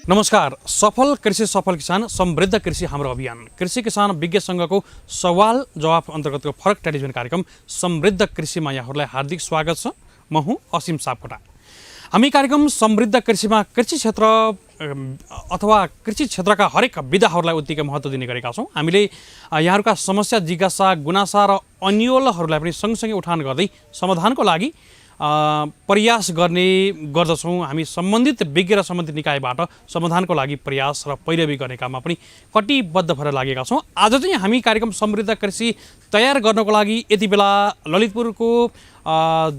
नमस्कार। सफल कृषि सफल किसान समृद्ध कृषि हाम्रो अभियान कृषि किसान विज्ञ संघको सवाल जवाफ अन्तर्गतको फरक टेलिभिजन कार्यक्रम समृद्ध कृषिमा यहाँहरूलाई हार्दिक स्वागत छ। म हुँ असीम सापकोटा। हामी कार्यक्रम समृद्ध कृषिमा कृषि क्षेत्र अथवा कृषि क्षेत्रका हरेक विधाहरूलाई उत्तिकै महत्त्व दिने गरेका छौँ। हामीले यहाँहरूका समस्या जिज्ञासा गुनासा र अन्योलहरूलाई पनि सँगसँगै उठान गर्दै समाधानको लागि प्रयास गर्ने गर्दछौँ। हामी सम्बन्धित विज्ञ र सम्बन्धित निकायबाट समाधानको लागि प्रयास र पैरवी गर्ने काममा पनि कटिबद्ध भएर लागेका छौँ। आज चाहिँ हामी कार्यक्रम समृद्ध कृषि तयार गर्नको लागि यति बेला ललितपुरको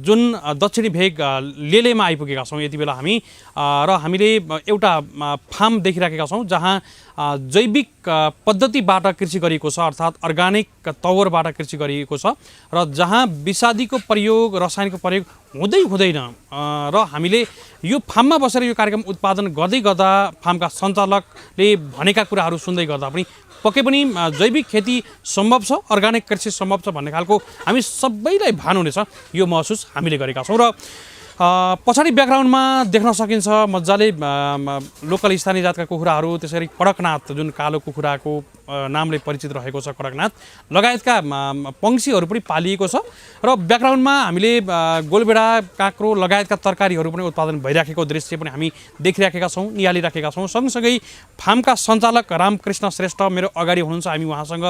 जुन दक्षिणी भेग लेलेमा आइपुगेका छौँ। यति बेला हामीले एउटा फार्म देखिराखेका छौँ जहाँ जैविक पद्धतिबाट कृषि गरिएको छ, अर्थात् अर्गानिक तवरबाट कृषि गरिएको छ र जहाँ विषादीको प्रयोग रसायनको प्रयोग हुँदैन र हामीले यो फार्ममा बसेर यो कार्यक्रम उत्पादन गर्दै गर्दा फार्मका सञ्चालकले भनेका कुराहरू सुन्दै गर्दा पनि पक्कै पनि जैविक खेती सम्भव छ, अर्गानिक कृषि सम्भव छ भन्ने खालको हामी सबैलाई भान हुनेछ यो महसुस हामीले गरेका छौँ। र पछाडि ब्याकग्राउन्डमा देख्न सकिन्छ मजाले लोकल स्थानीय जातका कुखुराहरू, त्यसरी कडकनाथ जुन कालो कुखुराको नामले परिचित रहेको छ कडकनाथ लगायतका पंक्षीहरू पनि पालिएको छ र ब्याकग्राउन्डमा हामीले गोलभेडा काँक्रो लगायतका तरकारीहरू पनि उत्पादन भइराखेको दृश्य पनि हामी देखिराखेका छौँ, निहालिराखेका छौँ। सँगसँगै फार्मका सञ्चालक रामकृष्ण श्रेष्ठ मेरो अगाडि हुनुहुन्छ। हामी उहाँसँग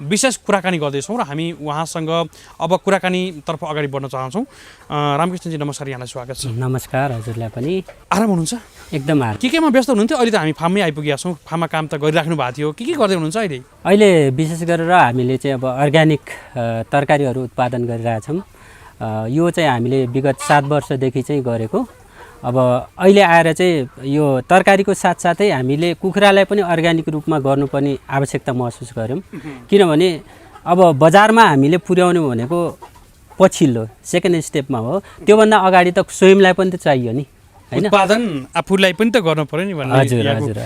विशेष कुराकानी गर्दैछौँ र हामी उहाँसँग अब कुराकानीतर्फ अगाडि बढ्न चाहन्छौँ। रामकृष्णजी नमस्कार, यहाँलाई स्वागत छ। नमस्कार, हजुरलाई पनि। आराम हुनुहुन्छ? एकदम आराम। केमा व्यस्त हुनुहुन्थ्यो? अहिले त हामी फार्ममै आइपुगेका छौँ। फार्ममा काम त गरिराख्नु भएको थियो, के गर्दै हुनुहुन्छ अहिले विशेष गरेर हामीले चाहिँ अब अर्ग्यानिक तरकारीहरू उत्पादन गरिरहेछौँ। यो चाहिँ हामीले विगत 7 वर्षदेखि चाहिँ गरेको। अब अहिले आएर चाहिँ यो तरकारीको साथसाथै हामीले कुखुरालाई पनि अर्ग्यानिक रूपमा गर्नुपर्ने आवश्यकता महसुस गऱ्यौँ। किनभने अब बजारमा हामीले पुर्याउने भनेको पछिल्लो सेकेन्ड स्टेपमा हो, त्योभन्दा अगाडि त स्वयंलाई पनि त चाहियो नि, हैन? उत्पादन आफूलाई पनि त गर्नु पर्यो नि भन्ने। हजुर।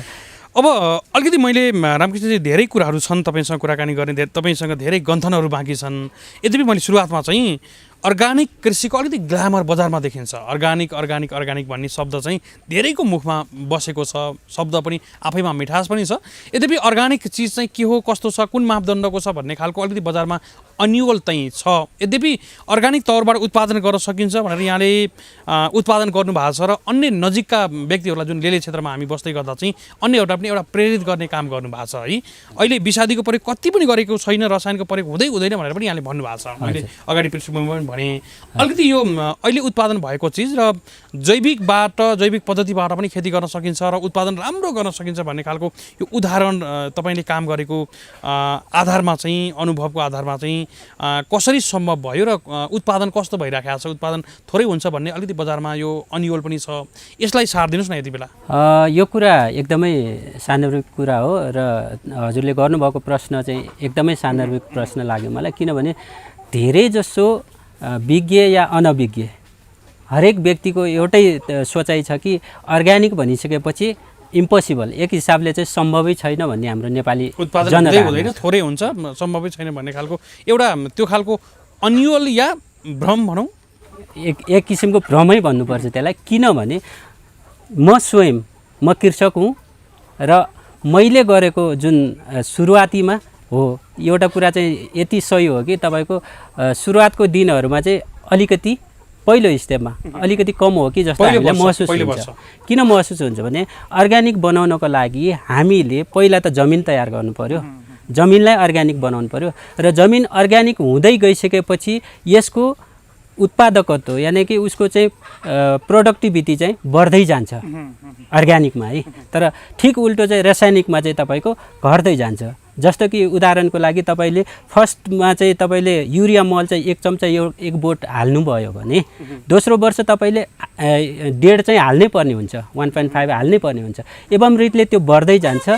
अब अलिकति मैले रामकृष्णजी धेरै कुराहरू छन् तपाईँसँग कुराकानी गर्ने, तपाईँसँग धेरै गन्थनहरू बाँकी छन्। यद्यपि मैले सुरुवातमा चाहिँ अर्गानिक कृषिको अलिकति ग्ल्यामर बजारमा देखिन्छ। अर्गानिक अर्गानिक अर्गानिक भन्ने शब्द चाहिँ धेरैको मुखमा बसेको छ, शब्द पनि आफैमा मिठास पनि छ। यद्यपि अर्गानिक चिज चाहिँ के हो, कस्तो छ, कुन मापदण्डको छ भन्ने खालको अलिकति बजारमा अन्यल चाहिँ छ। यद्यपि अर्गानिक तवरबाट उत्पादन गर्न सकिन्छ भनेर यहाँले उत्पादन गर्नुभएको छ र अन्य नजिकका व्यक्तिहरूलाई जुन लेले क्षेत्रमा हामी बस्दै गर्दा चाहिँ अन्यहरूलाई पनि एउटा प्रेरित गर्ने काम गर्नुभएको छ है। अहिले विषादीको प्रयोग कति पनि गरेको छैन, रसायनको प्रयोग हुँदैन भनेर पनि यहाँले भन्नुभएको छ। मैले अगाडि पृष्ठभूमिमा भने अलिकति यो अहिले उत्पादन भएको चिज र जैविक पद्धतिबाट पनि खेती गर्न सकिन्छ र उत्पादन राम्रो गर्न सकिन्छ भन्ने खालको यो उदाहरण तपाईँले काम गरेको आधारमा चाहिँ, अनुभवको आधारमा चाहिँ कसरी सम्भव भयो र उत्पादन कस्तो भइरहेको छ, उत्पादन थोरै हुन्छ भन्ने अलिकति बजारमा यो अन्यल पनि छ, यसलाई सार दिनुहोस् न यति बेला। यो कुरा एकदमै सान्दर्भिक कुरा हो र हजुरले गर्नुभएको प्रश्न चाहिँ एकदमै सान्दर्भिक प्रश्न लाग्यो मलाई। किनभने धेरै जसो विज्ञ या अनभिज्ञ हरेक व्यक्तिको एउटै सोचाइ छ कि अर्ग्यानिक भनिसकेपछि इम्पोसिबल, एक हिसाबले चाहिँ सम्भवै छैन भन्ने हाम्रो नेपाली उत्पादन हुँदैन, थोरै हुन्छ, सम्भवै छैन भन्ने खालको एउटा त्यो खालको अन्यल या भ्रम भनौँ, एक किसिमको भ्रमै भन्नुपर्छ त्यसलाई। किनभने म कृषक हुँ र मैले गरेको जुन सुरुवातीमा हो, एउटा कुरा चाहिँ यति सही हो कि तपाईँको सुरुवातको दिनहरूमा चाहिँ अलिकति पहिलो स्टेपमा अलिकति कम हो कि जस्तो हामीलाई महसुस हुन्छ। किन महसुस हुन्छ भने अर्ग्यानिक बनाउनको लागि हामीले पहिला त जमिन तयार गर्नु पर्यो, जमिनलाई अर्ग्यानिक बनाउनु पर्यो र जमिन अर्ग्यानिक हुँदै गइसकेपछि यसको उत्पादकत्व यानि कि उसको चाहिँ प्रोडक्टिभिटी चाहिँ बढ्दै जान्छ अर्ग्यानिकमा है। तर ठिक उल्टो चाहिँ रासायनिकमा चाहिँ तपाईँको घट्दै जान्छ। जस्तो कि उदाहरणको लागि तपाईँले फर्स्टमा चाहिँ तपाईँले युरिया मल चाहिँ 1 चम्चा एक बोट हाल्नुभयो भने दोस्रो वर्ष तपाईँले 1.5 चाहिँ हाल्नै पर्ने हुन्छ, 1.5 हाल्नै पर्ने हुन्छ। एवं रीतिले त्यो बढ्दै जान्छ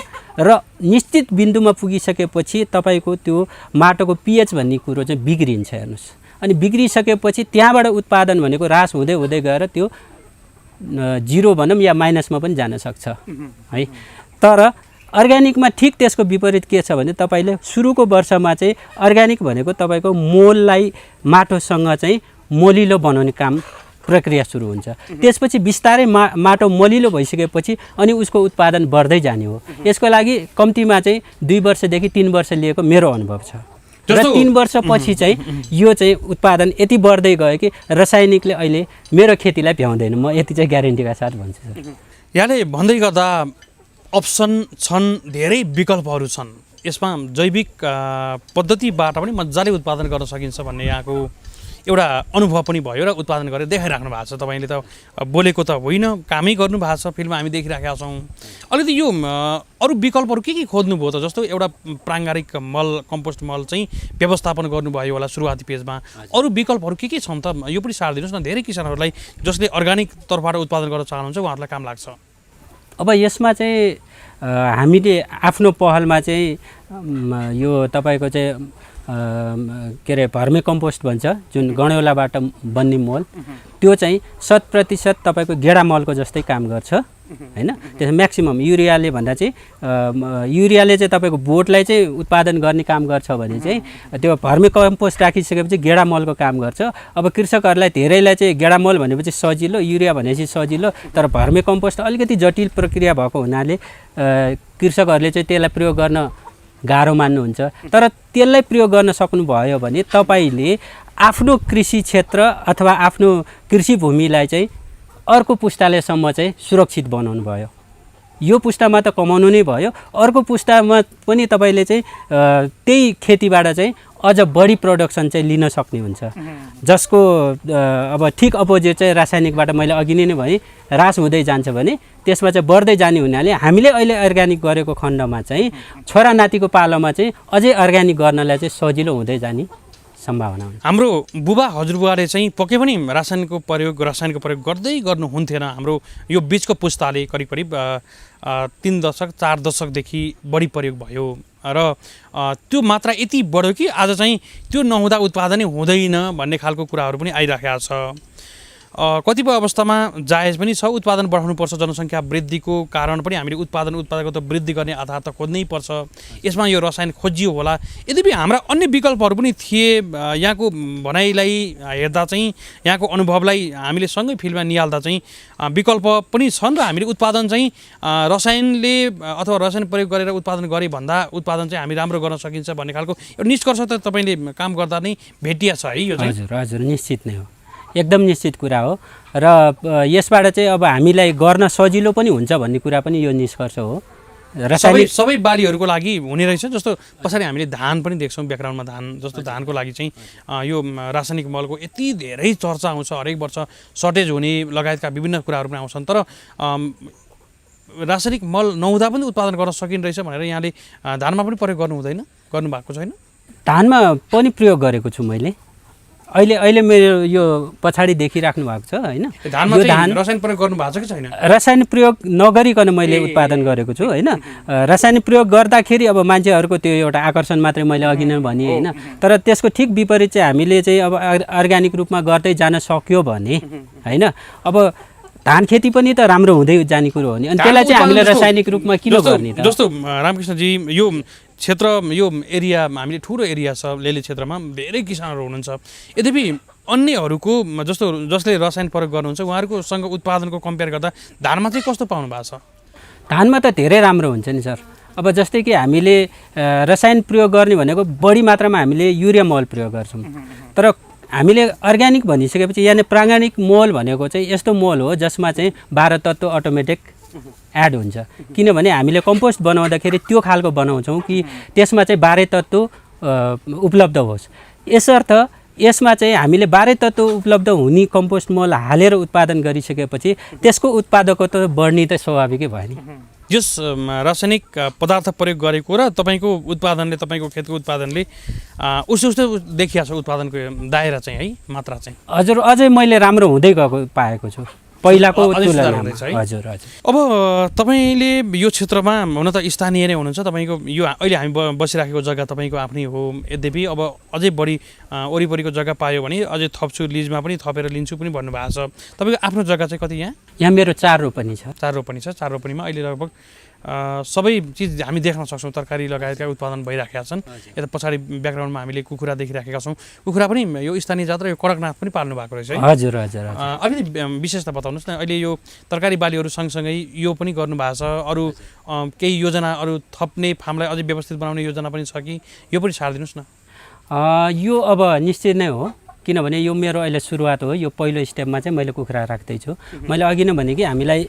र निश्चित बिन्दुमा पुगिसकेपछि तपाईँको त्यो माटोको पिएच भन्ने कुरो चाहिँ बिग्रिन्छ हेर्नुहोस्। अनि बिग्रिसकेपछि त्यहाँबाट उत्पादन भनेको ह्रास हुँदै हुँदै गएर त्यो 0 भनौँ या माइनसमा पनि जान सक्छ है। तर अर्ग्यानिकमा ठिक त्यसको विपरीत के छ भने तपाईँले सुरुको वर्षमा चाहिँ अर्ग्यानिक भनेको तपाईँको मोललाई माटोसँग चाहिँ मलिलो बनाउने काम प्रक्रिया सुरु हुन्छ। त्यसपछि बिस्तारै माटो मलिलो भइसकेपछि अनि उसको उत्पादन बढ्दै जाने हो। यसको लागि कम्तीमा चाहिँ 2 वर्षदेखि 3 वर्ष लिएको मेरो अनुभव छ र 3 वर्षपछि चाहिँ यो चाहिँ उत्पादन यति बढ्दै गयो कि रासायनिकले अहिले मेरो खेतीलाई भ्याउँदैन, म यति चाहिँ ग्यारेन्टीका साथ भन्छु। यहाँले भन्दै गर्दा अप्सन छन्, धेरै विकल्पहरू छन्। यसमा जैविक पद्धतिबाट पनि मजाले उत्पादन गर्न सकिन्छ भन्ने यहाँको एउटा अनुभव पनि भयो र उत्पादन गरेर देखाइराख्नु भएको छ। तपाईँले त बोलेको त होइन, कामै गर्नु भएको छ, फिल्डमा हामी देखिराखेका छौँ। अलिकति यो अरू विकल्पहरू के खोज्नुभयो त? जस्तो एउटा प्राङ्गारिक मल, कम्पोस्ट मल चाहिँ व्यवस्थापन गर्नुभयो होला सुरुवाती पेजमा। अरू विकल्पहरू के छन् त? यो पनि सार दिनुहोस् न। धेरै किसानहरूलाई जसले अर्ग्यानिक तर्फबाट उत्पादन गर्न चाहनुहुन्छ उहाँहरूलाई काम लाग्छ। अब यसमा चाहिँ हामीले आफ्नो पहलमा चाहिँ यो तपाईँको चाहिँ के अरे भर्मी कम्पोस्ट भन्छ, जुन गणेउलाबाट बन्ने मल, त्यो चाहिँ 100% तपाईँको गेडा मलको जस्तै काम गर्छ हैन। त्यसमा म्याक्सिमम युरियाले भन्दा चाहिँ युरियाले चाहिँ तपाईँको बोटलाई चाहिँ उत्पादन गर्ने काम गर्छ भने चाहिँ त्यो भर्मी कम्पोस्ट राखिसकेपछि गेडा मलको काम गर्छ। अब कृषकहरूलाई धेरैलाई चाहिँ गेडा मल भनेपछि सजिलो, युरिया भनेपछि सजिलो, तर भर्मी कम्पोस्ट अलिकति जटिल प्रक्रिया भएको हुनाले कृषकहरूले चाहिँ त्यसलाई प्रयोग गर्न गाह्रो मान्नुहुन्छ। तर त्यसलाई प्रयोग गर्न सक्नुभयो भने तपाईँले आफ्नो कृषि क्षेत्र अथवा आफ्नो कृषि भूमिलाई चाहिँ अर्को पुस्तालेसम्म चाहिँ सुरक्षित बनाउनु भयो। यो पुस्तामा त कमाउनु नै भयो, अर्को पुस्तामा पनि तपाईँले चाहिँ त्यही खेतीबाट चाहिँ अझ बढी प्रोडक्सन चाहिँ लिन सक्ने हुन्छ। जसको अब ठिक अपोजिट चाहिँ रासायनिकबाट मैले अघि नै भने ह्रास हुँदै जान्छ भने त्यसमा चाहिँ बढ्दै जाने हुनाले हामीले अहिले अर्ग्यानिक गरेको खण्डमा चाहिँ छोरा नातिको पालोमा चाहिँ अझै अर्ग्यानिक गर्नलाई चाहिँ सजिलो हुँदै जाने सम्भावना हुन्छ। हाम्रो बुबा हजुरबुवाले चाहिँ पक्कै पनि रासायनिकको प्रयोग गर्दै गर्नुहुन्थेन। हाम्रो यो बिचको पुस्ताले करिब 3 दशक 4 दशकदेखि बढी प्रयोग भयो र त्यो मात्रा यति बढ्यो कि आज चाहिँ त्यो नहुँदा उत्पादनै हुँदैन भन्ने खालको कुराहरू पनि आइराखेको छ। कतिपय अवस्थामा जायज पनि छ, उत्पादन बढाउनुपर्छ। जनसङ्ख्या वृद्धिको कारण पनि हामीले उत्पादकता वृद्धि गर्ने आधार त खोज्नै पर्छ। यसमा यो रसायन खोजियो होला। यद्यपि हाम्रा अन्य विकल्पहरू पनि थिए। यहाँको भनाइलाई हेर्दा चाहिँ, यहाँको अनुभवलाई हामीले सँगै फिल्डमा निहाल्दा चाहिँ विकल्प पनि छन् र हामीले उत्पादन चाहिँ रसायनले अथवा रसायन प्रयोग गरेर उत्पादन गरे भन्दा उत्पादन चाहिँ हामी राम्रो गर्न सकिन्छ भन्ने खालको एउटा निष्कर्ष त तपाईँले काम गर्दा नै भेटिया छ है? यो चाहिँ हजुर निश्चित नै हो, एकदम निश्चित कुरा हो। र यसबाट चाहिँ अब हामीलाई गर्न सजिलो पनि हुन्छ भन्ने कुरा पनि यो निष्कर्ष हो। सबै बालीहरूको लागि हुने रहेछ। जस्तो पछाडि हामीले धान पनि देख्छौँ, ब्याकग्राउन्डमा धान, जस्तो धानको लागि चाहिँ यो रासायनिक मलको यति धेरै चर्चा आउँछ, हरेक वर्ष सर्टेज हुने लगायतका विभिन्न कुराहरू पनि आउँछन्। तर रासायनिक मल नहुँदा पनि उत्पादन गर्न सकिने रहेछ भनेर यहाँले धानमा पनि प्रयोग गर्नुभएको छैन? धानमा पनि प्रयोग गरेको छु मैले। अहिले मेरो यो पछाडि देखिराख्नु भएको छ हैन, धानमा चाहिँ रसायन प्रयोग गर्नु भएको छ कि छैन? रसायन प्रयोग नगरिकन मैले उत्पादन गरेको छु हैन। रसायनिक प्रयोग गर्दाखेरि अब मान्छेहरूको त्यो एउटा आकर्षण मात्रै मैले अघि नै भने हैन। तर त्यसको ठिक विपरीत चाहिँ हामीले चाहिँ अब अर्ग्यानिक रूपमा गर्दै जान सक्यो भने हैन, अब धान खेती पनि त राम्रो हुँदै जाने कुरो हो नि। अनि त्यसलाई चाहिँ हामीले रासायनिक रूपमा किन गर्ने त? जस्तो रामकृष्णजी, यो क्षेत्र, यो एरिया हामीले ठुलो एरिया छ, लेले क्षेत्रमा धेरै किसानहरू हुनुहुन्छ। यद्यपि अन्यहरूको जसले रसायन प्रयोग गर्नुहुन्छ उहाँहरूकोसँग उत्पादनको कम्पेयर गर्दा धानमा चाहिँ कस्तो पाउनु भएको छ? धानमा त धेरै राम्रो हुन्छ नि सर। अब जस्तै कि हामीले रसायन प्रयोग गर्ने भनेको बढी मात्रामा हामीले युरिया मल प्रयोग गर्छौँ। तर हामीले अर्ग्यानिक भनिसकेपछि यहाँ प्राङ्गानिक मल भनेको चाहिँ यस्तो मल हो जसमा चाहिँ 12 तत्त्व अटोमेटिक एड हुन्छ। किनभने हामीले कम्पोस्ट बनाउँदाखेरि त्यो खालको बनाउँछौँ कि त्यसमा चाहिँ 12 तत्त्व उपलब्ध होस्। यसर्थ यसमा चाहिँ हामीले 12 तत्त्व उपलब्ध हुने कम्पोस्ट मल हालेर उत्पादन गरिसकेपछि त्यसको उत्पादकता बढ्ने त स्वाभाविकै भयो नि। यस रासायनिक पदार्थ प्रयोग गरेको र तपाईँको उत्पादनले तपाईँको खेतको उत्पादनले उस्तो देखिया छ उत्पादनको दायरा चाहिँ है मात्रा चाहिँ? हजुर अझै मैले राम्रो हुँदै गएको पाएको छु पहिलाको अझै सुधार तुलनामा। हुँदैछ है? हजुर हजुर। अब तपाईँले यो क्षेत्रमा हुन त स्थानीय नै हुनुहुन्छ, तपाईँको यो अहिले हामी बसिराखेको जग्गा तपाईँको आफ्नै हो, यद्यपि अब अझै बढी वरिपरिको जग्गा पायो भने अझै थप्छु, लिजमा पनि थपेर लिन्छु पनि भन्नुभएको छ। तपाईँको आफ्नो जग्गा चाहिँ कति यहाँ? यहाँ मेरो 4 रोपनी छ। 4 रोपनी छ। 4 रोपनीमा अहिले लगभग सबै चिज हामी देख्न सक्छौँ, तरकारी लगायतका उत्पादन भइराखेका छन्। यता पछाडि ब्याकग्राउन्डमा हामीले कुखुरा देखिराखेका छौँ। कुखुरा पनि यो स्थानीय जात र यो कडकनाथ पनि पाल्नु भएको रहेछ है? हजुर हजुर। अलिकति विशेषता बताउनुहोस् न, अहिले यो तरकारी बालीहरू सँगसँगै यो पनि गर्नुभएको छ, अरू केही योजना अरू थप्ने फार्मलाई अझै व्यवस्थित बनाउने योजना पनि छ कि यो पनि छाडिदिनुहोस् न? यो अब निश्चित नै हो, किनभने यो मेरो अहिले सुरुवात हो। यो पहिलो स्टेपमा चाहिँ मैले कुखुरा राख्दैछु। मैले अघि नै भने कि हामीलाई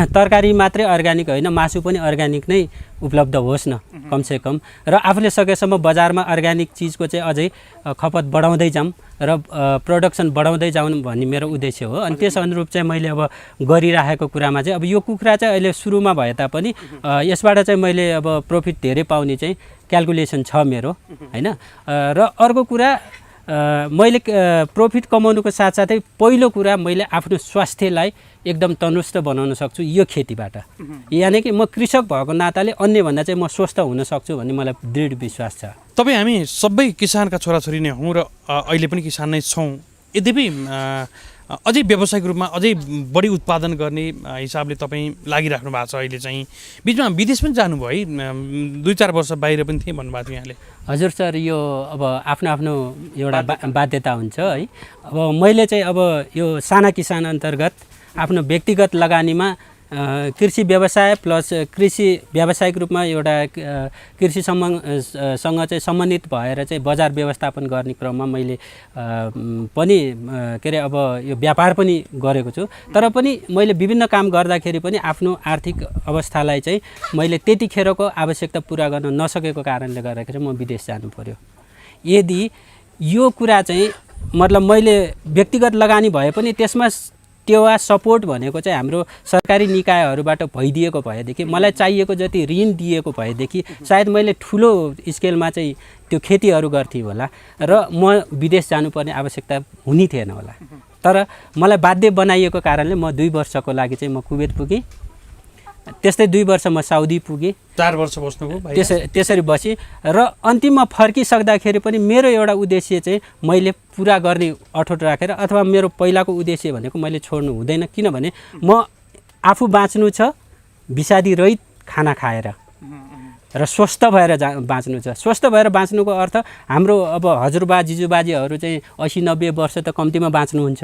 तरकारी मात्रै अर्ग्यानिक होइन, मासु पनि अर्ग्यानिक नै उपलब्ध होस् न कमसेकम, र आफूले सकेसम्म बजारमा अर्ग्यानिक चिजको चाहिँ अझै खपत बढाउँदै जाऊँ र प्रोडक्सन बढाउँदै जाउँ भन्ने मेरो उद्देश्य हो। अनि त्यस अनुरूप चाहिँ मैले अब गरिराखेको कुरामा चाहिँ अब यो कुखुरा चाहिँ अहिले सुरुमा भए तापनि यसबाट चाहिँ मैले अब प्रफिट धेरै पाउने चाहिँ क्याल्कुलेसन छ मेरो हैन। र अर्को कुरा मैले प्रफिट कमाउनुको साथसाथै पहिलो कुरा मैले आफ्नो स्वास्थ्यलाई एकदम तन्दुरुस्त बनाउन सक्छु यो खेतीबाट। यानि कि म कृषक भएको नाताले अन्यभन्दा चाहिँ म स्वस्थ हुन सक्छु भन्ने मलाई दृढ विश्वास छ। तपाईँ हामी सबै किसानका छोराछोरी नै हौँ र अहिले पनि किसान नै छौँ, यद्यपि अझै व्यावसायिक रूपमा अझै बढी उत्पादन गर्ने हिसाबले तपाईँ लागिराख्नु भएको छ। अहिले चाहिँ बिचमा विदेश पनि जानुभयो है, 2-4 वर्ष बाहिर पनि थिएँ भन्नुभएको थियो यहाँले? हजुर सर, यो अब आफ्नो आफ्नो एउटा बाध्यता हुन्छ है। अब मैले चाहिँ अब यो साना किसान अन्तर्गत आफ्नो व्यक्तिगत लगानीमा कृषि व्यवसाय प्लस कृषि व्यावसायिक रूपमा एउटा कृषिसँग चाहिँ सम्बन्धित भएर चाहिँ बजार व्यवस्थापन गर्ने क्रममा मैले पनि के अरे अब यो व्यापार पनि गरेको छु। तर पनि मैले विभिन्न काम गर्दाखेरि पनि आफ्नो आर्थिक अवस्थालाई चाहिँ मैले त्यतिखेरको आवश्यकता पुरा गर्न नसकेको कारणले गर्दाखेरि म विदेश जानु पर्यो। यदि यो कुरा चाहिँ मतलब मैले व्यक्तिगत लगानी भए पनि त्यसमा टेवा सपोर्ट भनेको चाहिँ हाम्रो सरकारी निकायहरूबाट भइदिएको भएदेखि, मलाई चाहिएको जति ऋण दिएको भएदेखि सायद मैले ठुलो स्केलमा चाहिँ त्यो खेतीहरू गर्थेँ होला र म विदेश जानुपर्ने आवश्यकता हुने थिएन होला। तर मलाई बाध्य बनाइएको कारणले म 2 वर्षको लागि चाहिँ म कुवेत पुगेँ, त्यस्तै 2 वर्ष म साउदी पुगेँ, 4 वर्ष बस्नुभयो। त्यसरी बसेँ र अन्तिममा फर्किसक्दाखेरि पनि मेरो एउटा उद्देश्य चाहिँ मैले पुरा गर्ने अठोट राखेर, अथवा मेरो पहिलाको उद्देश्य भनेको मैले छोड्नु हुँदैन, किनभने म आफू बाँच्नु छ विषादी रहित खाना खाएर र स्वस्थ भएर बाँच्नु छ। स्वस्थ भएर बाँच्नुको अर्थ हाम्रो अब हजुरबा जिजुबाजीहरू चाहिँ 80-90 वर्ष त कम्तीमा बाँच्नुहुन्छ,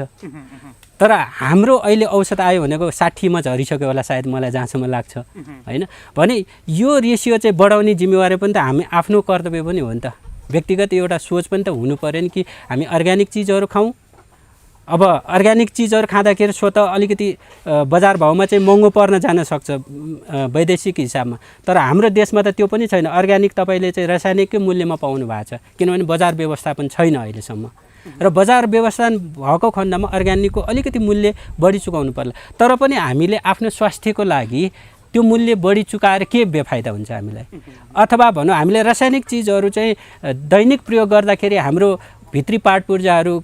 तर हाम्रो अहिले औसत आयो भनेको 60मा झरिसक्यो होला सायद, मलाई जहाँसम्म लाग्छ हैन। भने यो रेसियो चाहिँ बढाउने जिम्मेवारी पनि त हामी आफ्नो कर्तव्य पनि हो नि त। व्यक्तिगत एउटा सोच पनि त हुनु पर्यो नि कि हामी अर्ग्यानिक चिजहरू खाउँ। अब अर्ग्यानिक चिजहरू खाँदाखेरि स्वत अलिकति बजार भाउमा चाहिँ महँगो पर्न जान सक्छ वैदेशिक हिसाबमा, तर हाम्रो देशमा त त्यो पनि छैन। अर्ग्यानिक तपाईँले चाहिँ रासायनिककै मूल्यमा पाउनु भएको छ, किनभने बजार व्यवस्थापन छैन अहिलेसम्म। र बजार व्यवस्थापन भएको खण्डमा अर्ग्यानिकको अलिकति मूल्य बढी चुकाउनु पर्ला। तर पनि हामीले आफ्नो स्वास्थ्यको लागि त्यो मूल्य बढी चुकाएर के बेफाइदा हुन्छ हामीलाई? अथवा भनौँ हामीले रासायनिक चिजहरू चाहिँ दैनिक प्रयोग गर्दाखेरि हाम्रो भित्री पार्ट पूर्जाहरू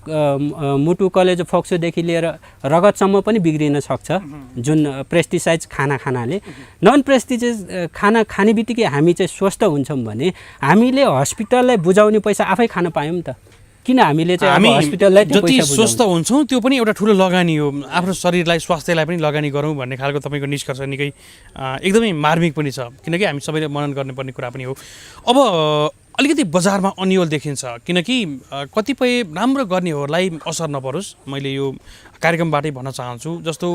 मुटु कलेजो फोक्सोदेखि लिएर रगतसम्म पनि बिग्रिन सक्छ जुन पेस्टिसाइड्स खानाले। नन पेस्टिसाइड खाना खाने बित्तिकै हामी चाहिँ स्वस्थ हुन्छौँ भने हामीले हस्पिटललाई बुझाउने पैसा आफै खान पायौँ नि त। किन हामीले चाहिँ हामी हस्पिटललाई जति स्वस्थ हुन्छौँ त्यो पनि एउटा ठुलो लगानी हो, आफ्नो शरीरलाई स्वास्थ्यलाई पनि लगानी गरौँ भन्ने खालको तपाईँको निष्कर्ष निकै एकदमै मार्मिक पनि छ, किनकि हामी सबैले मनन गर्नुपर्ने कुरा पनि हो। अब अलिकति बजारमा अन्यल देखिन्छ, किनकि कतिपय राम्रो गर्नेहरूलाई असर नपरोस्, मैले यो कार्यक्रमबाटै भन्न चाहन्छु। जस्तो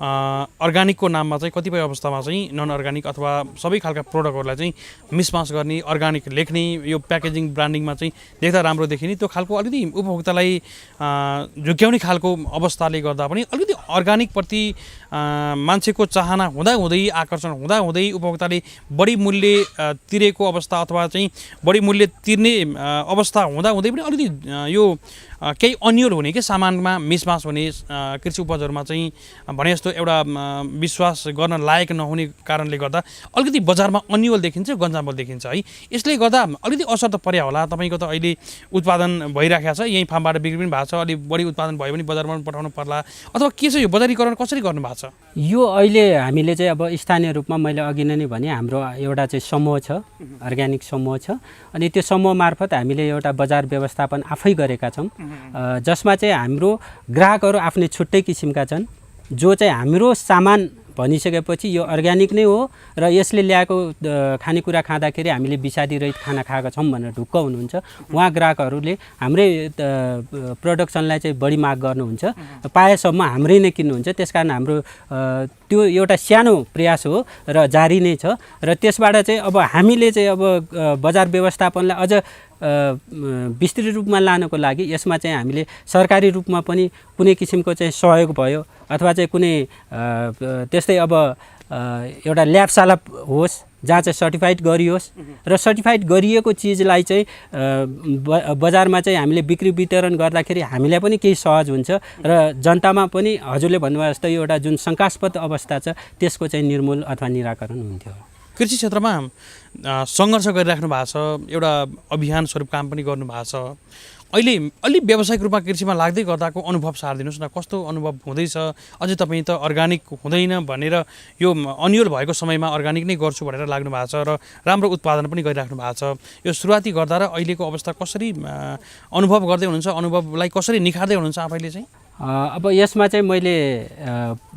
अर्ग्यानिकको नाममा चाहिँ कतिपय अवस्थामा चाहिँ नन अर्ग्यानिक अथवा सबै खालका प्रोडक्टहरूलाई चाहिँ मिसमास गर्ने, अर्ग्यानिक लेख्ने, यो प्याकेजिङ ब्रान्डिङमा चाहिँ देख्दा राम्रो देखिने, त्यो खालको अलिकति उपभोक्तालाई झुक्याउने खालको अवस्थाले गर्दा पनि अलिकति अर्ग्यानिकप्रति मान्छेको चाहना हुँदाहुँदै, आकर्षण हुँदाहुँदै उपभोक्ताले बढी मूल्य तिरेको अवस्था अथवा चाहिँ बढी मूल्य तिर्ने अवस्था हुँदाहुँदै पनि अलिकति यो केही अन्यल हुने के सामानमा मिसमास हुने कृषि उपजहरूमा चाहिँ भने जस्तो एउटा विश्वास गर्न लायक नहुने कारणले गर्दा अलिकति बजारमा अन्यल देखिन्छ, गन्जामल देखिन्छ है। यसले गर्दा अलिकति असर त पर्या होला। तपाईँको त अहिले उत्पादन भइराखेको छ, यहीँ फार्मबाट बिक्री पनि भएको छ, अलिक बढी उत्पादन भयो भने बजारमा पनि पठाउनु पर्ला, अथवा के छ यो बजारीकरण कसरी गर्नु भएको छ? यो अहिले हामीले चाहिँ अब स्थानीय रूपमा मैले अघि नै भने हाम्रो एउटा चाहिँ समूह छ, अर्ग्यानिक समूह छ, अनि त्यो समूह मार्फत हामीले एउटा बजार व्यवस्थापन आफै गरेका छौँ, जसमा चाहिँ हाम्रो ग्राहकहरू आफ्नै छुट्टै किसिमका छन्, जो चाहिँ हाम्रो सामान भनिसकेपछि यो अर्ग्यानिक नै हो र यसले ल्याएको खानेकुरा खाँदाखेरि हामीले विषादी रहित खाना खाएका छौँ भनेर ढुक्क हुनुहुन्छ। उहाँ ग्राहकहरूले हाम्रै प्रोडक्सनलाई चाहिँ बढी माग गर्नुहुन्छ, पाएसम्म हाम्रै नै किन्नुहुन्छ। त्यसकारण हाम्रो त्यो एउटा सानो प्रयास हो र जारी नै छ, र त्यसबाट चाहिँ अब हामीले चाहिँ अब बजार व्यवस्थापनलाई अझ विस्तृत रूपमा लानको लागि यसमा चाहिँ हामीले सरकारी रूपमा पनि कुनै किसिमको चाहिँ सहयोग भयो अथवा चाहिँ कुनै त्यस्तै अब एउटा ल्याबशाला होस् जहाँ चाहिँ सर्टिफाइड गरियोस् र सर्टिफाइड गरिएको चिजलाई चाहिँ बजारमा चाहिँ हामीले बिक्री वितरण गर्दाखेरि हामीलाई पनि केही सहज हुन्छ र जनतामा पनि हजुरले भन्नुभयो जस्तो यो एउटा जुन शङ्कास्पद अवस्था छ त्यसको चाहिँ निर्मूल अथवा निराकरण हुन्थ्यो। कृषि क्षेत्रमा सङ्घर्ष गरिराख्नु भएको छ, एउटा अभियान स्वरूप काम पनि गर्नु भएको छ। अहिले अलिक व्यावसायिक रूपमा कृषिमा लाग्दै गर्दाको अनुभव सारिदिनुहोस् न, कस्तो अनुभव हुँदैछ? अझै तपाईँ त अर्ग्यानिक हुँदैन भनेर यो अन्यल भएको समयमा अर्ग्यानिक नै गर्छु भनेर लाग्नु भएको छ र राम्रो उत्पादन पनि गरिराख्नु भएको छ। यो सुरुवाती गर्दा र अहिलेको अवस्था कसरी अनुभव गर्दै हुनुहुन्छ? अनुभवलाई कसरी निखार्दै हुनुहुन्छ आफैले चाहिँ? अब यसमा चाहिँ मैले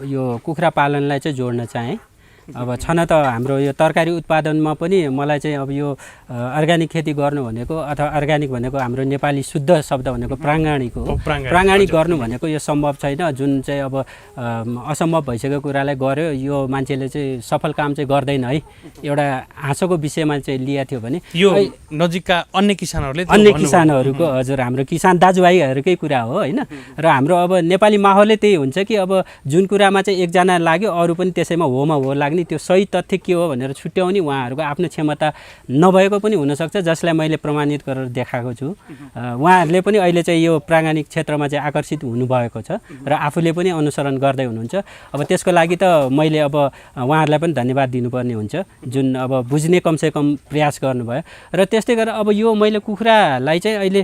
यो कुखुरा पालनलाई चाहिँ जोड्न चाहेँ। अब छन त हाम्रो यो तरकारी उत्पादनमा पनि मलाई चाहिँ अब यो अर्ग्यानिक खेती गर्नु भनेको अथवा अर्ग्यानिक भनेको हाम्रो नेपाली शुद्ध शब्द भनेको प्राङ्गाणिक हो। प्राङ्गाणिक गर्नु भनेको यो सम्भव छैन, जुन चाहिँ अब असम्भव भइसकेको कुरालाई गर्यो यो मान्छेले चाहिँ सफल काम चाहिँ गर्दैन है। एउटा हाँसोको विषयमा चाहिँ लिएको थियो भने यो नजिकका अन्य किसानहरूको हजुर हाम्रो किसान दाजुभाइहरूकै कुरा हो होइन। र हाम्रो अब नेपाली माहौलले त्यही हुन्छ कि अब जुन कुरामा चाहिँ एकजना लाग्यो अरू पनि त्यसैमा होमा हो लाग्ने, त्यो सही तथ्य के हो भनेर छुट्याउने उहाँहरूको आफ्नो क्षमता नभएको पनि हुनसक्छ, जसलाई मैले प्रमाणित गरेर देखाएको छु। उहाँहरूले पनि अहिले चाहिँ यो प्राङ्गाणिक क्षेत्रमा चाहिँ आकर्षित हुनुभएको छ र आफूले पनि अनुसरण गर्दै हुनुहुन्छ। अब त्यसको लागि त मैले अब उहाँहरूलाई पनि धन्यवाद दिनुपर्ने हुन्छ, जुन अब बुझ्ने कमसेकम प्रयास गर्नुभयो। र त्यस्तै गरेर अब यो मैले कुखुरालाई चाहिँ अहिले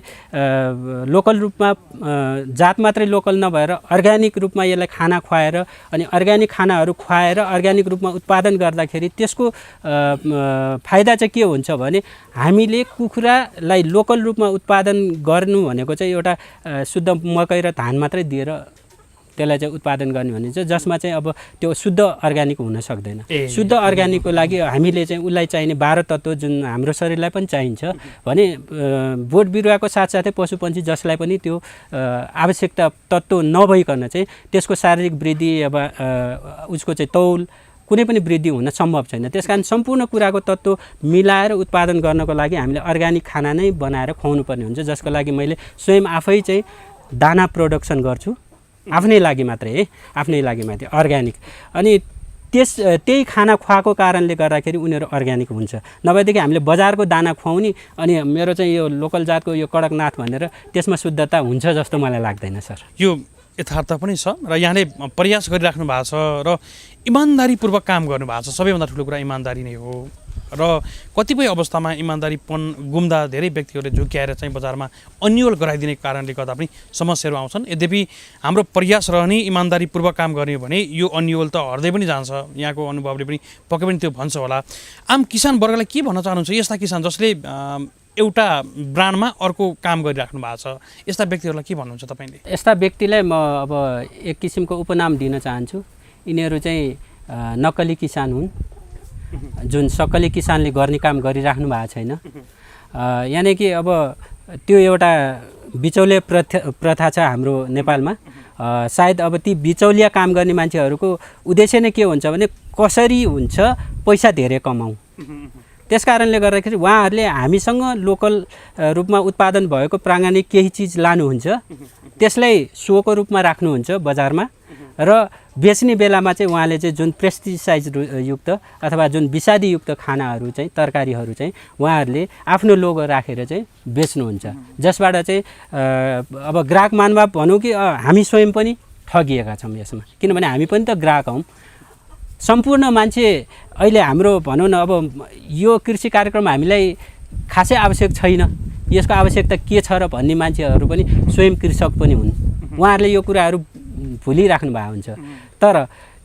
लोकल रूपमा जात मात्रै लोकल नभएर अर्ग्यानिक रूपमा यसलाई खाना खुवाएर अनि अर्ग्यानिक खानाहरू खुवाएर अर्ग्यानिक रूपमा उत्पादन गर्दाखेरि त्यसको फाइदा चाहिँ के हुन्छ भने हामीले कुखुरालाई लोकल रूपमा उत्पादन गर्नु भनेको चाहिँ एउटा शुद्ध मकै र धान मात्रै दिएर त्यसलाई चाहिँ उत्पादन गर्ने भनिन्छ, जसमा चाहिँ अब त्यो शुद्ध अर्ग्यानिक हुन सक्दैन। शुद्ध अर्ग्यानिकको लागि हामीले चाहिँ उसलाई चाहिने 12 तत्त्व जुन हाम्रो शरीरलाई पनि चाहिन्छ भने बोट बिरुवाको साथसाथै पशुपन्छी जसलाई पनि त्यो आवश्यकता तत्त्व नभइकन चाहिँ त्यसको शारीरिक वृद्धि अब उसको चाहिँ तौल कुनै पनि वृद्धि हुन सम्भव छैन। त्यसकारण सम्पूर्ण कुराको तत्त्व मिलाएर उत्पादन गर्नको लागि हामीले अर्ग्यानिक खाना नै बनाएर खुवाउनु पर्ने हुन्छ, जसको लागि मैले स्वयं आफै चाहिँ दाना प्रोडक्सन गर्छु, आफ्नै लागि मात्रै है, आफ्नै लागि मात्रै अर्ग्यानिक। अनि त्यही खाना खुवाएको कारणले गर्दाखेरि उनीहरू अर्ग्यानिक हुन्छ, नभएदेखि हामीले बजारको दाना खुवाउने अनि मेरो चाहिँ यो लोकल जातको यो कडकनाथ भनेर त्यसमा शुद्धता हुन्छ जस्तो मलाई लाग्दैन सर। यो यथार्थ पनि छ र यहाँले प्रयास गरिराख्नु भएको छ र इमान्दारीपूर्वक काम गर्नुभएको छ। सबैभन्दा ठुलो कुरा इमान्दारी नै हो र कतिपय अवस्थामा इमान्दारीपन गुम्दा धेरै व्यक्तिहरूले झुक्याएर चाहिँ बजारमा अन्यल गराइदिने कारणले गर्दा पनि समस्याहरू आउँछन्। यद्यपि हाम्रो प्रयास रहने इमान्दारीपूर्वक काम गर्ने भने यो अन्यल त हट्दै पनि जान्छ। यहाँको अनुभवले पनि पक्कै पनि त्यो भन्छ होला। आम किसान वर्गलाई के भन्न चाहनुहुन्छ? यस्ता किसान जसले एउटा ब्रान्डमा अर्को काम गरिराख्नु भएको छ, यस्ता व्यक्तिहरूलाई के भन्नुहुन्छ तपाईँले? यस्ता व्यक्तिलाई म अब एक किसिमको उपनाम दिन चाहन्छु। यिनीहरू चाहिँ नक्कली किसान हुन्, जुन सक्कली किसानले गर्ने काम गरिराख्नु भएको छैन। यानि कि अब त्यो एउटा बिचौलिया प्रथा छ हाम्रो नेपालमा। सायद अब ती बिचौलिया काम गर्ने मान्छेहरूको उद्देश्य नै के हुन्छ भने कसरी हुन्छ पैसा धेरै कमाउँ। त्यस कारणले गर्दाखेरि उहाँहरूले हामीसँग लोकल रूपमा उत्पादन भएको प्राङ्गाणिक केही चिज लानुहुन्छ, त्यसलाई सोको रूपमा राख्नुहुन्छ बजारमा र बेच्ने बेलामा चाहिँ उहाँले चाहिँ जुन पेस्टिसाइड युक्त अथवा जुन विषादीयुक्त खानाहरू चाहिँ तरकारीहरू चाहिँ उहाँहरूले आफ्नो लोगो राखेर चाहिँ बेच्नुहुन्छ, जसबाट चाहिँ अब ग्राहक मानव भनौँ कि हामी स्वयं पनि ठगिएका छौँ यसमा, किनभने हामी पनि त ग्राहक हौँ। सम्पूर्ण मान्छे अहिले हाम्रो भनौँ न, अब यो कृषि कार्यक्रम हामीलाई खासै आवश्यक छैन, यसको आवश्यकता के छ र भन्ने मान्छेहरू पनि स्वयं कृषक पनि हुन्। उहाँहरूले यो कुराहरू भुलिराख्नु भएको हुन्छ। तर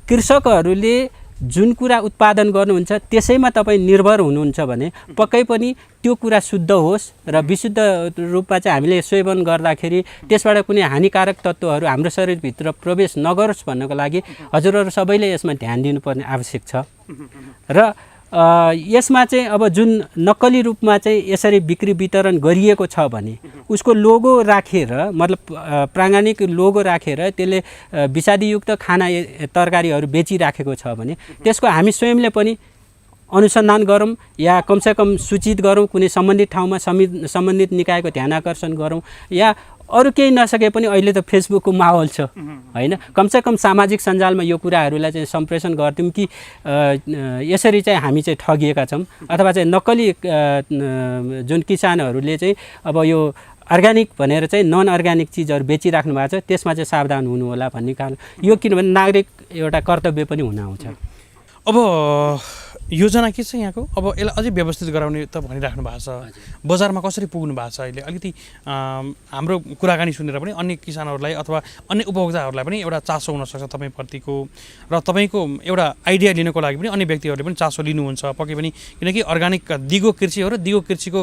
कृषकहरूले जुन कुरा उत्पादन गर्नुहुन्छ त्यसैमा तपाईँ निर्भर हुनुहुन्छ भने पक्कै पनि त्यो कुरा शुद्ध होस् र विशुद्ध रूपमा चाहिँ हामीले सेवन गर्दाखेरि त्यसबाट कुनै हानिकारक तत्त्वहरू हाम्रो शरीरभित्र प्रवेश नगरोस् भन्नको लागि हजुरहरू सबैले यसमा ध्यान दिनुपर्ने आवश्यक छ। र यसमा चाहिँ अब जुन नक्कली रूपमा चाहिँ यसरी बिक्री वितरण गरिएको छ भने उसको लोगो राखेर, मतलब प्राङ्गाणिक लोगो राखेर त्यसले विषादीयुक्त खाना तरकारीहरू बेचिराखेको छ भने त्यसको हामी स्वयंले पनि अनुसन्धान गरौँ या कमसेकम सूचित गरौँ, कुनै सम्बन्धित ठाउँमा सम्बन्धित निकायको ध्यान आकर्षण गरौँ, या अरू केही नसके पनि अहिले त फेसबुकको माहौल छ हैन, कमसेकम सामाजिक सञ्जालमा यो कुराहरूलाई चाहिँ सम्प्रेषण गर्थ्यौँ कि यसरी चाहिँ हामी चाहिँ ठगिएका छौँ, अथवा चाहिँ नक्कली जुन किसानहरूले चाहिँ अब यो अर्ग्यानिक भनेर चाहिँ नन अर्ग्यानिक चिजहरू बेचिराख्नु भएको छ त्यसमा चाहिँ सावधान हुनु होला भन्ने कारण यो, किनभने नागरिक एउटा कर्तव्य पनि हुन आउँछ। अब योजना के छ यहाँको? अब यसलाई अझै व्यवस्थित गराउने त भनिराख्नु भएको छ, बजारमा कसरी पुग्नु भएको छ अहिले? अलिकति हाम्रो कुराकानी सुनेर पनि अन्य किसानहरूलाई अथवा अन्य उपभोक्ताहरूलाई पनि एउटा चासो हुनसक्छ तपाईँप्रतिको, र तपाईँको एउटा आइडिया लिनको लागि पनि अन्य व्यक्तिहरूले पनि चासो लिनुहुन्छ पक्कै पनि, किनकि अर्ग्यानिक दिगो कृषि हो र दिगो कृषिको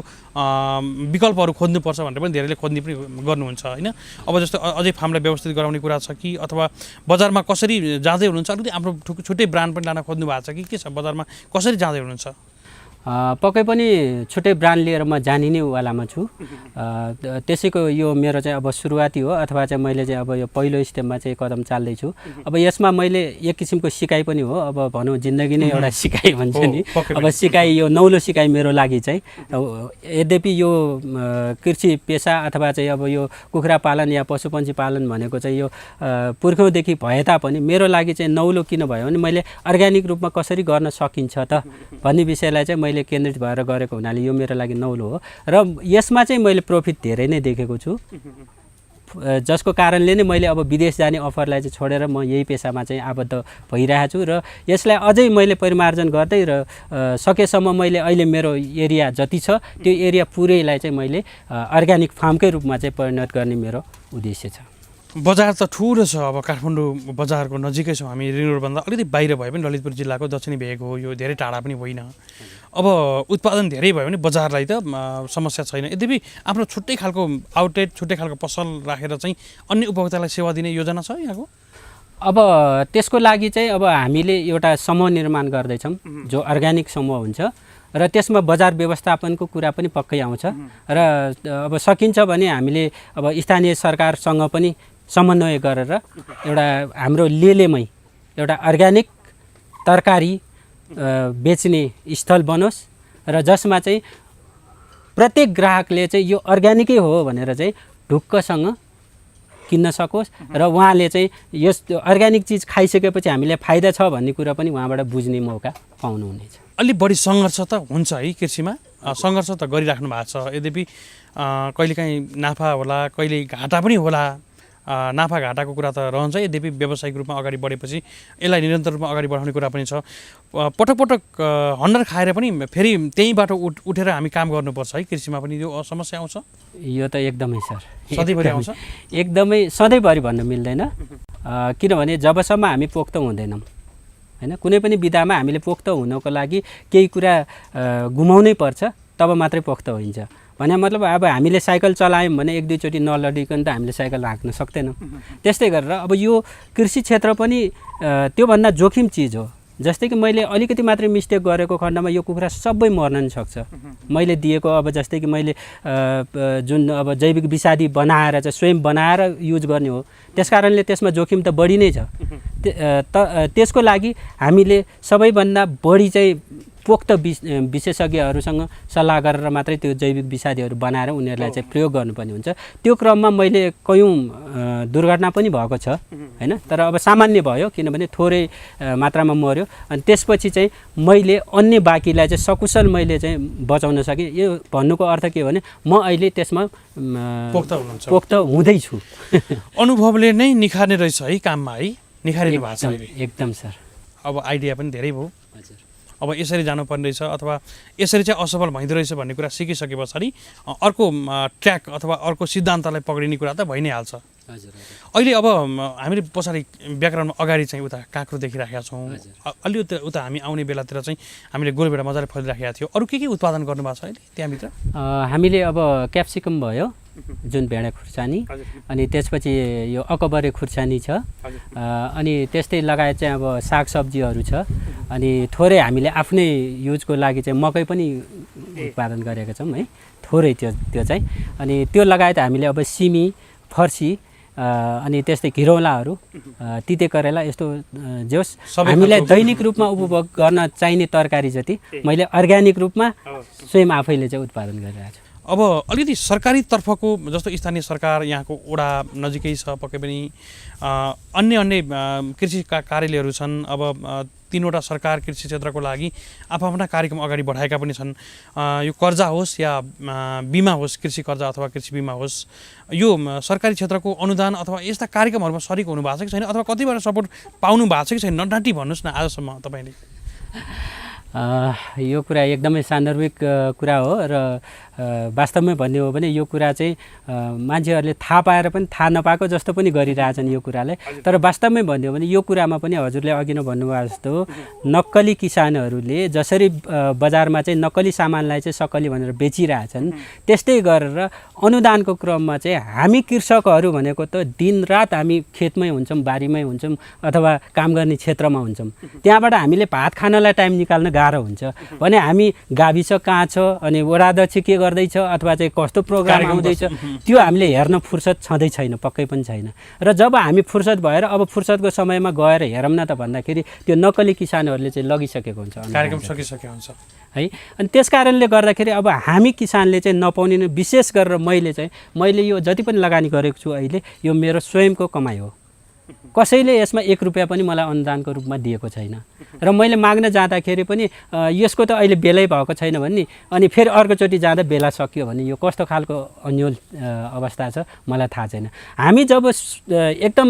विकल्पहरू खोज्नुपर्छ भनेर पनि धेरैले खोज्ने पनि गर्नुहुन्छ होइन। अब जस्तो अझै फार्मलाई व्यवस्थित गराउने कुरा छ कि, अथवा बजारमा कसरी जाँदै हुनुहुन्छ? अलिकति हाम्रो छुट्टै ब्रान्ड पनि लान खोज्नु भएको छ कि के छ, बजारमा कसरी जाँदै हुनुहुन्छ? पक्कै पनि छुट्टै ब्रान्ड लिएर म जाने नै वालामा छु। त्यसैको यो मेरो चाहिँ अब सुरुवाती हो, अथवा चाहिँ मैले चाहिँ अब यो पहिलो स्टेपमा चाहिँ कदम चाल्दैछु। अब यसमा मैले एक किसिमको सिकाइ पनि हो, अब भनौँ जिन्दगी नै एउटा सिकाइ भन्छ नि, अब सिकाइ यो नौलो सिकाइ मेरो लागि चाहिँ। यद्यपि यो कृषि पेसा अथवा चाहिँ अब यो कुखुरा पालन या पशुपन्छी पालन भनेको चाहिँ यो पुर्खौँदेखि भए तापनि मेरो लागि चाहिँ नौलो किन भयो भने मैले अर्ग्यानिक रूपमा कसरी गर्न सकिन्छ त भन्ने विषयलाई चाहिँ मैले केन्द्रित भएर गरेको हुनाले यो मेरो लागि नौलो हो, र यसमा चाहिँ मैले प्रफिट धेरै नै देखेको छु, जसको कारणले नै मैले अब विदेश जाने अफरलाई चाहिँ छोडेर म यही पेसामा चाहिँ आबद्ध भइरहेको छु। र यसलाई अझै मैले परिमार्जन गर्दै र सकेसम्म मैले अहिले मेरो एरिया जति छ त्यो एरिया पुरैलाई चाहिँ मैले अर्ग्यानिक फार्मकै रूपमा चाहिँ परिणत गर्ने मेरो उद्देश्य छ। बजार त ठुलो छ, अब काठमाडौँ बजारको नजिकै छौँ हामी, रिङ रोडभन्दा अलिकति बाहिर भए पनि ललितपुर जिल्लाको दक्षिणी भेग हो, यो धेरै टाढा पनि होइन। अब उत्पादन धेरै भयो भने बजारलाई त समस्या छैन, यद्यपि आफ्नो छुट्टै खालको आउटलेट, छुट्टै खालको पसल राखेर चाहिँ अन्य उपभोक्तालाई सेवा दिने योजना छ यहाँको? अब त्यसको लागि चाहिँ अब हामीले एउटा समूह निर्माण गर्दैछौँ जो अर्ग्यानिक समूह हुन्छ, र त्यसमा बजार व्यवस्थापनको कुरा पनि पक्कै आउँछ। र अब सकिन्छ भने हामीले अब स्थानीय सरकारसँग पनि समन्वय गरेर एउटा हाम्रो लेलेमै एउटा अर्ग्यानिक तरकारी बेच्ने स्थल बनोस्, र जसमा चाहिँ प्रत्येक ग्राहकले चाहिँ यो अर्ग्यानिकै हो भनेर चाहिँ ढुक्कसँग किन्न सकोस्, र उहाँले चाहिँ यस अर्ग्यानिक चिज खाइसकेपछि हामीले फाइदा छ भन्ने कुरा पनि उहाँबाट बुझ्ने मौका पाउनुहुनेछ। अलिक बढी सङ्घर्ष त हुन्छ है कृषिमा, सङ्घर्ष त गरिराख्नु भएको छ, यद्यपि कहिलेकाहीँ नाफा होला, कहिले घाटा पनि होला, नाफा घाटाको कुरा त रहन्छ, यद्यपि व्यावसायिक रूपमा अगाडि बढेपछि यसलाई निरन्तर रूपमा अगाडि बढाउने कुरा पनि छ। पटक पटक हन्डर खाएर पनि फेरि त्यही बाटो उठेर हामी काम गर्नुपर्छ है, कृषिमा पनि यो समस्या आउँछ? यो त एकदमै सर, सधैँभरि आउँछ? एकदमै सधैँभरि भन्न मिल्दैन, किनभने जबसम्म हामी पोख्त हुँदैनौँ हैन, कुनै पनि विधामा हामीले पोख्त हुनको लागि केही कुरा गुमाउनै पर्छ, तब मात्रै पोख्त हुन्छ। भने मतलब अब हामीले साइकल चलायौँ भने एक दुईचोटि नलडिकन त हामीले साइकल हाँक्न सक्दैनौँ। त्यस्तै गरेर अब यो कृषि क्षेत्र पनि त्योभन्दा जोखिम चिज हो। जस्तै कि मैले अलिकति मात्रै मिस्टेक गरेको खण्डमा यो कुखुरा सबै मर्न नि सक्छ। मैले दिएको अब जस्तै कि मैले जुन अब जैविक विषादी बनाएर चाहिँ स्वयं बनाएर युज गर्ने हो, त्यसकारणले त्यसमा जोखिम त बढी नै छ। त्यसको लागि हामीले सबैभन्दा बढी चाहिँ पोख्त विशेषज्ञहरूसँग सल्लाह गरेर मात्रै त्यो जैविक विषादीहरू बनाएर उनीहरूलाई चाहिँ प्रयोग गर्नुपर्ने हुन्छ। त्यो क्रममा मैले कयौँ दुर्घटना पनि भएको छ हैन, तर अब सामान्य भयो किनभने थोरै मात्रामा मर्यो। अनि त्यसपछि चाहिँ मैले अन्य बाँकीलाई चाहिँ सकुशल मैले चाहिँ बचाउन सकेँ। यो भन्नुको अर्थ के हो भने म अहिले त्यसमा पोख्त हुँदैछु। अनुभवले नै निखार्ने रहेछ है काममा, है निखारिनु भएको छ अहिले। एकदम सर। अब आइडिया पनि धेरै भयो। हजुर। अब यसरी जानुपर्ने रहेछ अथवा यसरी चाहिँ असफल भइँदो रहेछ भन्ने कुरा सिकिसके पछाडि अर्को ट्र्याक अथवा अर्को सिद्धान्तलाई पक्रिने कुरा त भइ नै हाल्छ। अहिले अब हामीले पछाडि व्याकरणमा अगाडि चाहिँ उता काँक्रो देखिराखेका छौँ। अलि उता हामी आउने बेलातिर चाहिँ हामीले गोलभेडा मजाले फलिराखेका थियो। अरू के उत्पादन गर्नुभएको छ अहिले त्यहाँभित्र? हामीले अब क्याप्सिकम भयो जुन भेडा खुर्सानी, अनि त्यसपछि यो अकबरे खुर्सानी छ, अनि त्यस्तै लगायत चाहिँ अब सागसब्जीहरू छ, अनि थोरै हामीले आफ्नै युजको लागि चाहिँ मकै पनि उत्पादन गरेका छौँ है, थोरै त्यो चाहिँ। अनि त्यो लगायत हामीले अब सिमी, फर्सी, अनि त्यस्तै घिरौलाहरू, तिते करेला यस्तो जोस हामीलाई दैनिक रूपमा उपभोग गर्न चाहिने तरकारी जति मैले अर्ग्यानिक रूपमा स्वयं आफैले चाहिँ उत्पादन गरिरहेको छु। अब अलिकति सरकारी तर्फको जस्तो स्थानीय सरकार यहाँको वडा नजिकै छ, पक्कै पनि अन्य कृषि कार्यालयहरू छन्। अब 3वटा सरकार कृषि क्षेत्रको लागि आफ्ना कार्यक्रम अगाडि बढाएका पनि छन्। यो कर्जा होस् या बिमा होस्, कृषि कर्जा अथवा कृषि बिमा होस्, यो सरकारी क्षेत्रको अनुदान अथवा यस्ता कार्यक्रमहरूमा सरिक हुनु भएको छ कि छैन, अथवा कतिबाट सपोर्ट पाउनु भएको छ कि छैन? नडाँटी भन्नुहोस् न आजसम्म तपाईँले। यो कुरा एकदमै सान्दर्भिक कुरा हो र वास्तवमै भन्ने हो भने यो कुरा चाहिँ मान्छेहरूले थाहा पाएर पनि थाहा नपाएको जस्तो पनि गरिरहेछन् यो कुरालाई। तर वास्तवमै भन्ने हो भने यो कुरामा पनि हजुरले अघि नै भन्नुभएको जस्तो नक्कली किसानहरूले जसरी बजारमा चाहिँ नक्कली सामानलाई चाहिँ सक्कली भनेर बेचिरहेछन्, त्यस्तै गरेर अनुदानको क्रममा चाहिँ हामी कृषकहरू भनेको त दिनरात हामी खेतमै हुन्छौँ, बारीमै हुन्छौँ अथवा काम गर्ने क्षेत्रमा हुन्छौँ। त्यहाँबाट हामीले भात खानलाई टाइम निकाल्न गाह्रो हुन्छ भने हामी गाविस कहाँ छ अनि वडाध्यक्ष के गर्दैछ अथवा चाहिँ कस्तो प्रोग्राम आउँदैछ त्यो हामीले हेर्न फुर्सद छँदै छैन, पक्कै पनि छैन। र जब हामी फुर्सद भएर अब फुर्सदको समयमा गएर हेरौँ न त भन्दाखेरि त्यो नक्कली किसानहरूले चाहिँ लगिसकेको हुन्छ, कार्यक्रम सकिसकेको हुन्छ है। अनि त्यस कारणले गर्दाखेरि अब हामी किसानले चाहिँ नपाउने, विशेष गरेर मैले यो जति पनि लगानी गरेको छु अहिले यो मेरो स्वयंको कमाइ हो। कसैले यसमा 1 रुपियाँ पनि मलाई अनुदानको रूपमा दिएको छैन र मैले माग्न जाँदाखेरि पनि यसको त अहिले बेलै भएको छैन भन्ने, अनि फेरि अर्कोचोटि जाँदा बेला सकियो भने यो कस्तो खालको अन्यल अवस्था छ मलाई थाहा छैन। हामी जब एकदम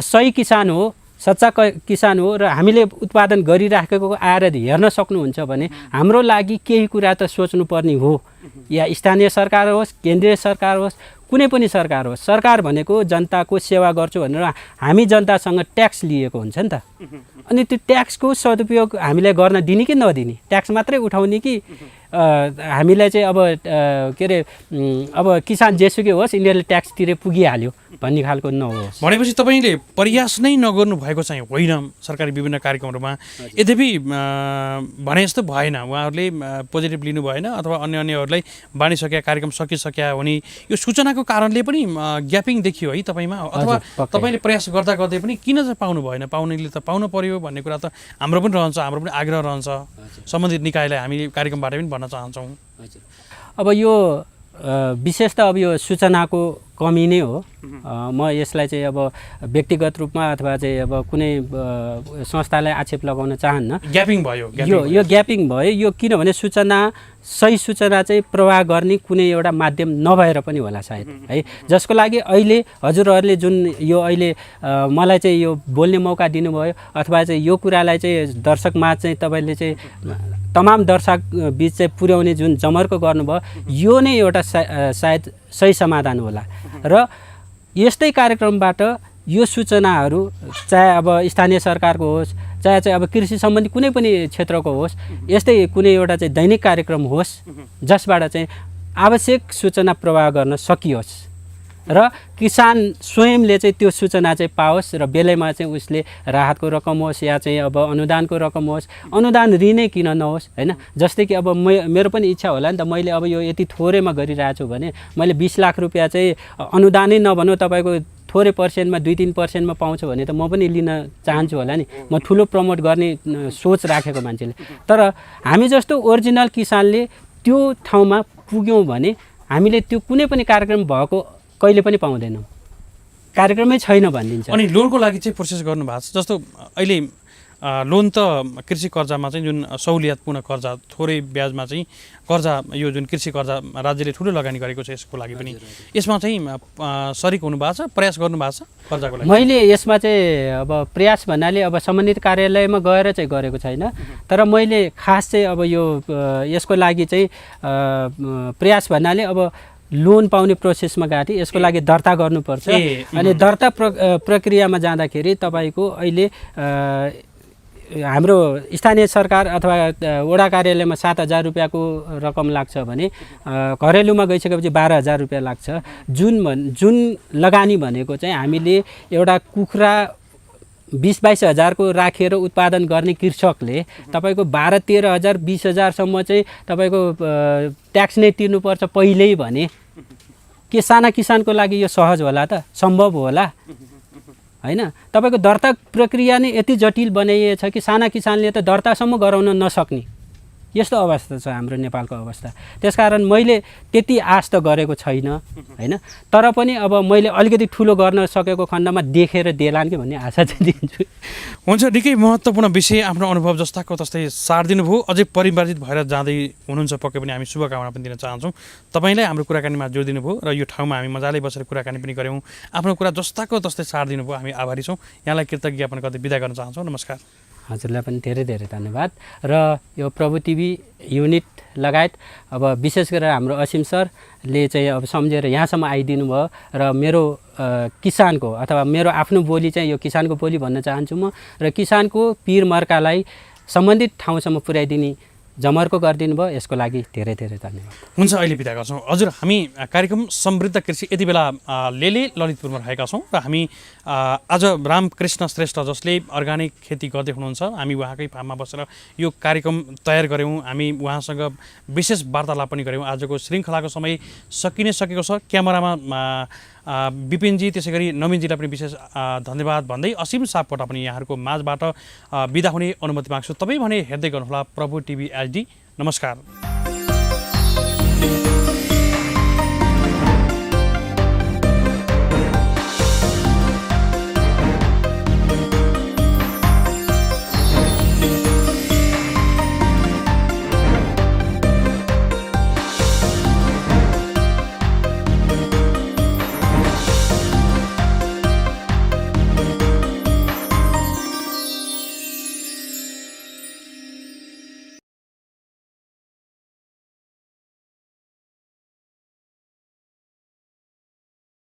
सही किसान हो, सच्चा किसान हो र हामीले उत्पादन गरिराखेको आएर हेर्न सक्नुहुन्छ भने हाम्रो लागि केही कुरा त सोच्नुपर्ने हो। या स्थानीय सरकार होस्, केन्द्रीय सरकार होस्, कुनै पनि सरकार होस्, सरकार भनेको जनताको सेवा गर्छु भनेर हामी जनतासँग ट्याक्स लिएको हुन्छ नि त। अनि त्यो ट्याक्सको सदुपयोग हामीले गर्न दिने कि नदिने, ट्याक्स मात्रै उठाउने कि हामीलाई चाहिँ अब के अरे अब किसान जेसुकै होस् यिनीहरूले ट्याक्स तिरे पुगिहाल्यो भन्ने खालको नहोस्। भनेपछि तपाईँले प्रयास नै नगर्नु भएको चाहिँ होइन सरकारी विभिन्न कार्यक्रमहरूमा, यद्यपि भने जस्तो भएन, उहाँहरूले पोजिटिभ लिनु भएन अथवा अन्यहरूलाई बाँडिसकेका कार्यक्रम सकिसक्या हुने यो सूचनाको कारणले पनि ग्यापिङ देखियो है तपाईँमा, अथवा तपाईँले प्रयास गर्दा गर्दै पनि किन चाहिँ पाउनु भएन? पाउनेले त पाउनु पर्यो भन्ने कुरा त हाम्रो पनि रहन्छ, हाम्रो पनि आग्रह रहन्छ, सम्बन्धित निकायलाई हामी कार्यक्रमबाट पनि भन्न चाहन्छौँ। अब यो विशेष त अब यो सूचनाको कमी नै हो। म यसलाई चाहिँ अब व्यक्तिगत रूपमा अथवा चाहिँ अब कुनै संस्थालाई आक्षेप लगाउन चाहन्न। ग्यापिङ भयो, यो ग्यापिङ भयो। यो किनभने सही सूचना चाहिँ प्रवाह गर्ने कुनै एउटा माध्यम नभएर पनि होला सायद है, जसको लागि अहिले हजुरहरूले जुन यो अहिले मलाई चाहिँ यो बोल्ने मौका दिनुभयो अथवा चाहिँ यो कुरालाई चाहिँ दर्शकमा चाहिँ तपाईँले चाहिँ तमाम दर्शक बिच चाहिँ पुर्याउने जुन जमर्को गर्नुभयो यो नै एउटा सायद सही समाधान होला। र यस्तै कार्यक्रमबाट यो सूचनाहरू चाहे अब स्थानीय सरकारको होस्, चाहे चाहिँ अब कृषि सम्बन्धी कुनै पनि क्षेत्रको होस्, यस्तै कुनै एउटा चाहिँ दैनिक कार्यक्रम होस् जसबाट चाहिँ आवश्यक सूचना प्रवाह गर्न सकियोस् र किसान स्वयंले चाहिँ त्यो सूचना चाहिँ पाओस् र बेलैमा चाहिँ उसले राहतको रकम होस् या चाहिँ अब अनुदानको रकम होस्, अनुदान ऋणै किन नहोस् हैन। जस्तै कि अब मेरो पनि इच्छा होला नि त, मैले अब यो यति थोरैमा गरिरहेको छु भने मैले 20 लाख रुपियाँ चाहिँ अनुदानै नभनौँ तपाईँको थोरै पर्सेन्टमा 2-3% पाउँछ भने त म पनि लिन चाहन्छु होला नि। म ठुलो प्रमोट गर्ने सोच राखेको मान्छेले। तर हामी जस्तो ओरिजिनल किसानले त्यो ठाउँमा पुग्यौँ भने हामीले त्यो कुनै पनि कार्यक्रम भएको कहिले पनि पाउँदैनौँ, कार्यक्रमै छैन भनिदिन्छ। अनि लोनको लागि चाहिँ प्रोसेस गर्नु भएको छ? जस्तो अहिले लोन त कृषि कर्जामा चाहिँ जुन सहुलियतपूर्ण कर्जा, थोरै ब्याजमा चाहिँ कर्जा, यो जुन कृषि कर्जा राज्यले ठुलो लगानी गरेको छ यसको लागि पनि, यसमा चाहिँ सरिक हुनु भएको छ, प्रयास गर्नु भएको छ कर्जाको लागि? मैले यसमा चाहिँ अब प्रयास भन्नाले अब सम्बन्धित कार्यालयमा गएर चाहिँ गरेको छैन, तर मैले खास चाहिँ अब यो यसको लागि चाहिँ प्रयास भन्नाले अब लोन पाउने प्रोसेसमा गएको थिएँ। यसको लागि दर्ता गर्नुपर्छ। अनि दर्ता प्रक्रियामा जाँदाखेरि तपाईँको अहिले हाम्रो स्थानीय सरकार अथवा वडा कार्यालयमा 7,000 रुपियाँको रकम लाग्छ भने घरेलुमा गइसकेपछि 12,000 रुपियाँ लाग्छ। जुन लगानी भनेको चाहिँ हामीले एउटा कुखुरा 20-22 हजारको राखेर उत्पादन गर्ने कृषकले तपाईँको 12-13 हजार 20 हजारसम्म चाहिँ तपाईँको ट्याक्स नै तिर्नुपर्छ पहिल्यै भने के साना किसानको लागि यो सहज होला त? सम्भव होला हैन? तपाईँको दर्ता प्रक्रिया नै यति जटिल बनाइएछ कि साना किसानले त दर्तासम्म गराउन नसक्ने यस्तो अवस्था छ हाम्रो नेपालको अवस्था। त्यसकारण मैले त्यति आश त गरेको छैन हैन, तर पनि अब मैले अलिकति ठुलो गर्न सकेको खण्डमा देखेर देलान् कि भन्ने आशा चाहिँ दिन्छु। हुन्छ, निकै महत्त्वपूर्ण विषय, आफ्नो अनुभव जस्ताको तस्तै सार दिनुभयो। अझै परिमार्जित भएर जाँदै हुनुहुन्छ, पक्कै पनि हामी शुभकामना पनि दिन चाहन्छौँ। तपाईँलाई हाम्रो कुराकानीमा जोड दिनुभयो र यो ठाउँमा हामी मजाले बसेर कुराकानी पनि गऱ्यौँ। आफ्नो कुरा जस्ताको तस्तै सार दिनुभयो, हामी आभारी छौँ। यहाँलाई कृतज्ञ ज्ञापन गर्दै बिदा गर्न चाहन्छौँ। नमस्कार। हजुरलाई पनि धेरै धेरै धन्यवाद। र यो प्रभु टिभी युनिट लगायत अब विशेष गरेर हाम्रो असीम सरले चाहिँ अब सम्झेर यहाँसम्म आइदिनु भयो र मेरो किसानको अथवा मेरो आफ्नो बोली चाहिँ यो किसानको बोली भन्न चाहन्छु म, र किसानको पिर मर्कालाई सम्बन्धित ठाउँसम्म पुर्याइदिने जमर्को गरिदिनु भयो, यसको लागि धेरै धेरै धन्यवाद। हुन्छ, अहिले बिदा गर्छौँ। हजुर, हामी कार्यक्रम समृद्ध कृषि यति बेला लेले ललितपुरमा रहेका छौँ र हामी आज रामकृष्ण श्रेष्ठ जसले अर्ग्यानिक खेती गर्दै हुनुहुन्छ, हामी उहाँकै फार्ममा बसेर यो कार्यक्रम तयार गऱ्यौँ। हामी उहाँसँग विशेष वार्तालाप पनि गऱ्यौँ। आजको श्रृङ्खलाको समय सकिने सकेको छ। क्यामेरामा विपिनजी, त्यसै गरी नवीनजीलाई पनि विशेष धन्यवाद भन्दै असीम सापकोटा पनि यहाँहरूको माझबाट बिदा हुने अनुमति माग्छु। तपाईँ भने हेर्दै गर्नुहोला प्रभु टिभी HD। नमस्कार।